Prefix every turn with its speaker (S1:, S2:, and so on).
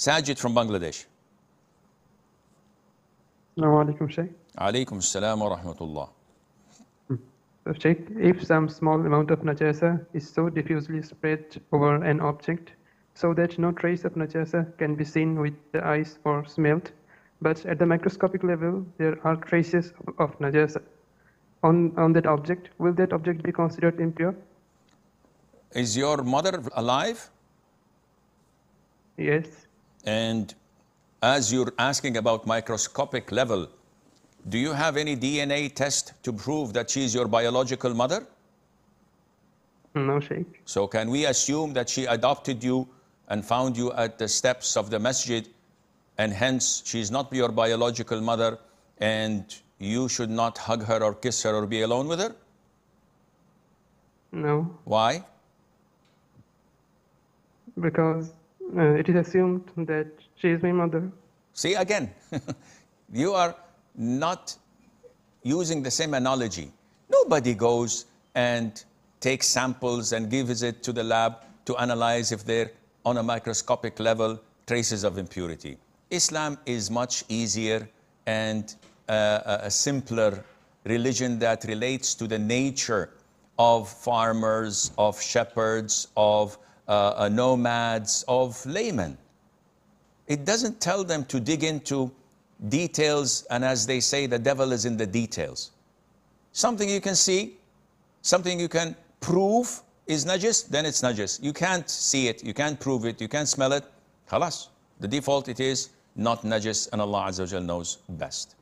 S1: Sajid from Bangladesh.
S2: Assalamu alaikum, Shaykh.
S1: Alaykum assalam wa rahmatullah.
S2: So, Shaykh, if some small amount of najasa is so diffusely spread over an object so that no trace of najasa can be seen with the eyes or smelled, but at the microscopic level there are traces of najasa on that object, will that object be considered impure?
S1: Is your mother alive?
S2: Yes.
S1: And as you're asking about microscopic level, do you have any DNA test to prove that she's your biological mother?
S2: No, Shaykh.
S1: So can we assume that she adopted you and found you at the steps of the masjid, and hence she's not your biological mother, and you should not hug her or kiss her or be alone with her?
S2: No.
S1: Why?
S2: Because it is assumed that she is my mother.
S1: See, again, you are not using the same analogy. Nobody goes and takes samples and gives it to the lab to analyze if they're on a microscopic level traces of impurity. Islam is much easier and a simpler religion that relates to the nature of farmers, of shepherds, of nomads, of laymen. It doesn't tell them to dig into details, and as they say, the devil is in the details. Something you can see, something you can prove is najis, then it's najis. You can't see it, you can't prove it, you can't smell it, khalas. The default it is not najis, and Allah Azza wa Jal knows best.